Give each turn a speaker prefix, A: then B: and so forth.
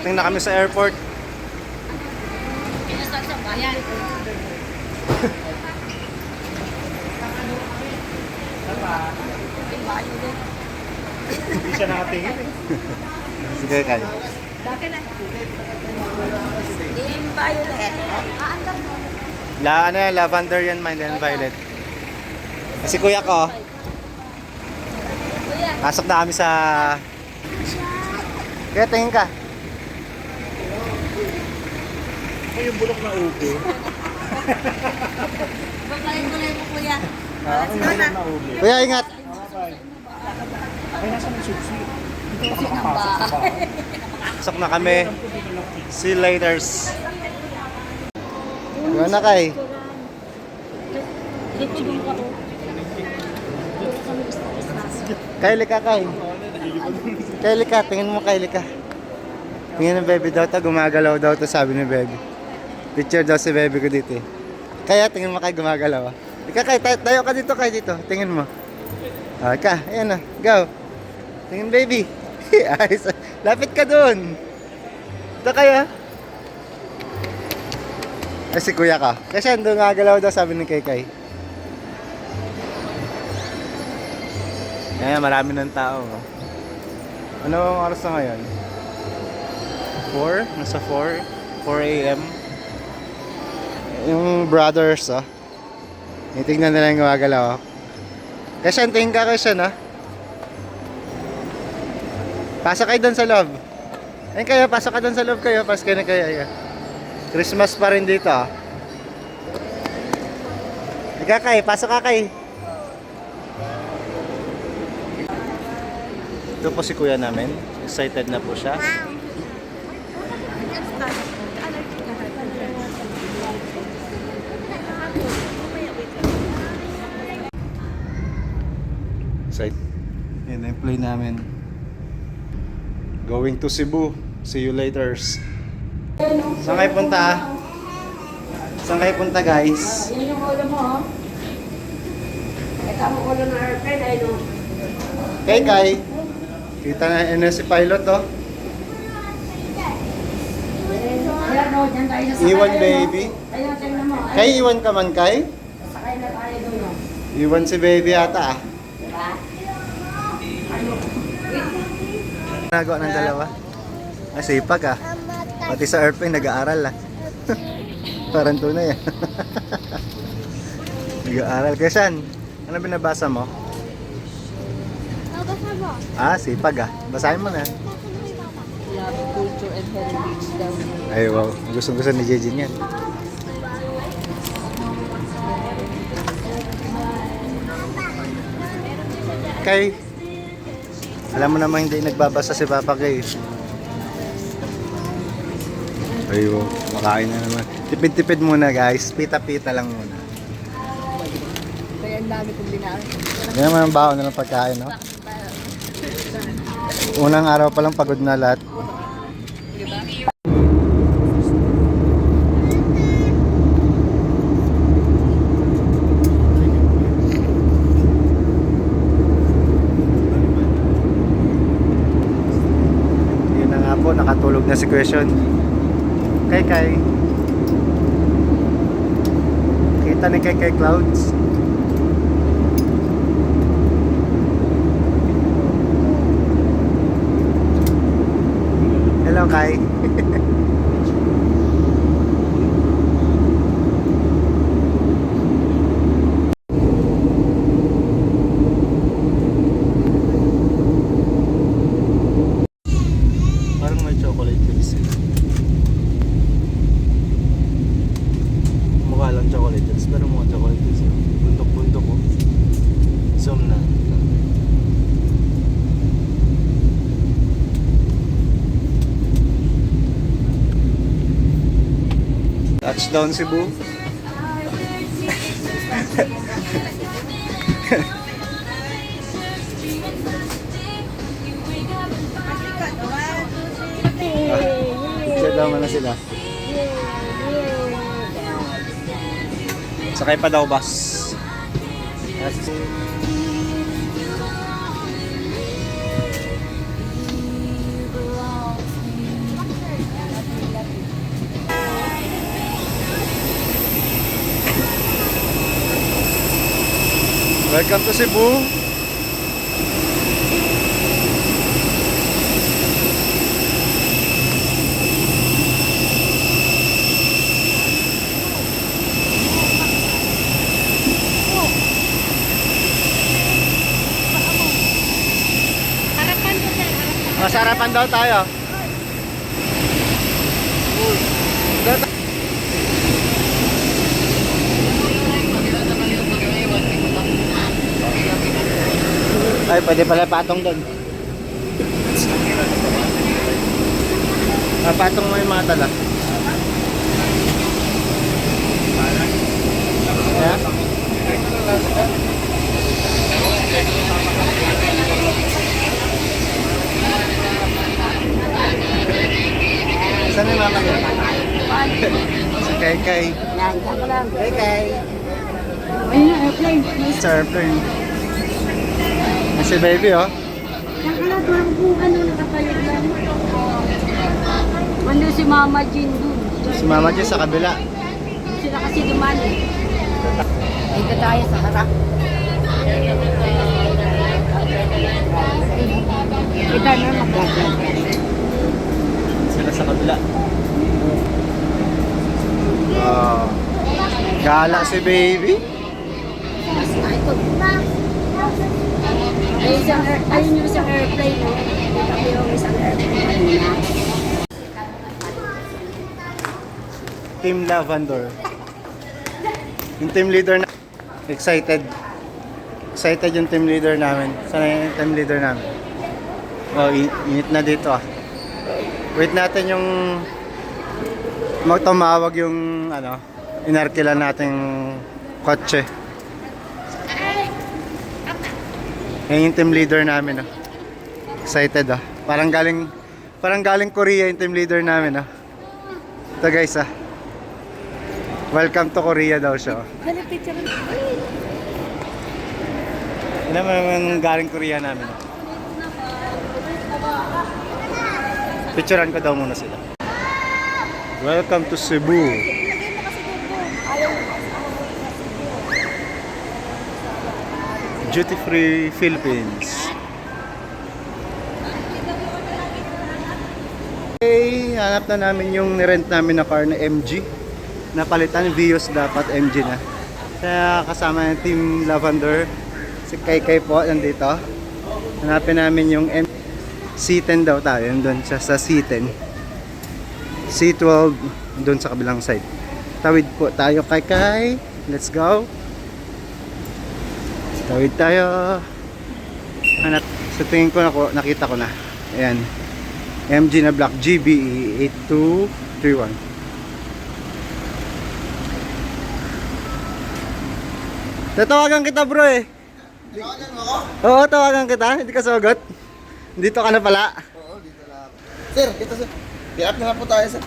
A: Nakarating na kami sa airport.
B: Pinasal sa bayan.
C: Hindi siya nakatingin eh.
A: Sige, Kai.
B: Bakit na? In violet. Andam mo.
A: Ano yan, lavender yan, mine and violet. Kasi kuya ko,
B: Kuya.
A: pasok na kami sa... Kaya tingin ka.
C: Ay, yung bulok na ubi.
B: Baklayin ko na yung kuya.
C: Yung bulok na ubi.
A: Kuya, ingat.
C: Ay, nasa may susi.
B: Susi ng bahay.
A: Pasok na kami. See you later. Gano'n na, Kai? Kylie ka, Kai. Kylie ka, tingin mo Kylie ka. Tingin ng baby daw to, gumagalaw daw to, sabi ni baby. Picture daw si baby ko dito eh. Kaya tingin mo Kai, gumagalaw ah. Ika Kai, tayo ka dito Kai dito, tingin mo. Ah, ka, ayan na, go. Tingin baby. Ayos, lapit ka dun. Ito kaya. Ay, si kuya ka. Kasi ando gumagalaw daw, sabi ni Kai. Ayan, marami ng tao. Oh. Ano ang oras na ngayon? 4? Nasa 4? 4 a.m. Yung brothers, oh. Itignan nila yung gumagalaw, oh. Kasi tingin ka kasi na. Pasok kayo doon sa loob. Ayun kayo, pasok ka doon sa loob kayo. Pasok kayo na kayo. Ayan. Christmas pa rin dito, oh. Ika Kai, pasok ka Kai. Ito po si kuya namin. Excited na po siya. Excited. Yan na yung play namin. Going to Cebu. See you later. Saan kayo punta? Saan kayo punta guys?
B: Yan yung ulo mo, oh. Ito ang ulo ng airplane, ay no.
A: Kai. Kita na si pilot oh.
B: Ayan, no, dyan tayo nasakay.
A: Iwan
B: Ayun,
A: baby.
B: no. Ayun, tingnan mo.
A: Kai, iwan ka man Kai?
B: Sakay na tayo doon, no.
A: Iwan si baby ata ah.
B: Diba? Ano?
A: Nagawa ng dalawa. Masipag ah. Pati sa airplane nag-aaral ah. Parang tunay ah. Nag-aaral. Kasan, ano binabasa mo? Ah, sipag ah. Basahin mo na.
B: Love, culture, and heritage daw.
A: Ay wow, gusto ni Jejin yan. Kay, alam mo naman hindi nagbabasa si Papa Kay. Ay wow, makain na naman. Tipid-tipid muna guys, pita-pita lang muna.
B: Kaya ang dami kong binaon.
A: Yan naman ang baon na ng pagkain, no? Unang araw pa lang pagod na lahat.
B: Diba?
A: Yun na nga po, nakatulog na si Question. Kai. Kita ni Kai Clouds. Hello Kai. Parang may chocolate chips. Mukha lang chocolate chips pero mukha chocolate chips. Bundok-bundok ko. Zoom na. Touchdown Cebu. Picture daw na sila. Sakay pa daw bus. Welcome to Cebu. Masarapan daw tayo. Ay, pwede pala patong doon. Patong mo yung mga tala. Yeah? Saan yung mama niya? Si Kai Kai.
B: Yan, yan ko lang.
A: Kai Kai.
B: Ayun na, airplane.
A: Sa airplane. Si baby oh.
B: Yan ka lang, parang kung ano nakapayag lang. Ano si Mama Jean dun?
A: Si mama niya sa kabila.
B: Sila kasi dumali. Dito tayo sa harap. Kita na mag-vlog.
A: Sila sa kabila. Oh. Gala si baby.
B: Ayun yung isang airplane, no? Kami yung isang airplane kanina.
A: Team Lavender. Yung team leader na excited. Excited yung team leader namin. Sana yung team leader namin. Oh, init na dito ah. Wait natin yung tumawag yung ano, inarkilan nating kotse. Yan yung team leader namin ah. Excited ah. Parang galing Korea yung team leader namin ah. Ito guys ah. Welcome to Korea daw siya.
B: Dali, picture.
A: Alam mo yung galing Korea namin. Picturean ko daw muna sila. Welcome to Cebu. Duty Free Philippines. Okay, hanap na namin yung nirent namin na car na MG. Napalitan, Vios dapat MG na. Kaya kasama yung Team Lavender. Si Kai Kai po, nandito. Hanapin namin yung C10 daw tayo. Doon siya sa C10. C12 doon sa kabilang side. Tawid po tayo Kai Kai. Let's go. Tawid tayo. Hanap. Sa tingin ko nakita ko na. Ayan. MG na black GBE 8231. Tatawagan kita bro eh.
D: Tawagan mo ako?
A: Oo, tawagan kita. Hindi ka sagot. Dito ka na pala.
D: Oo, dito lang ako. Sir, ito sir. Hirap na po tayo sir.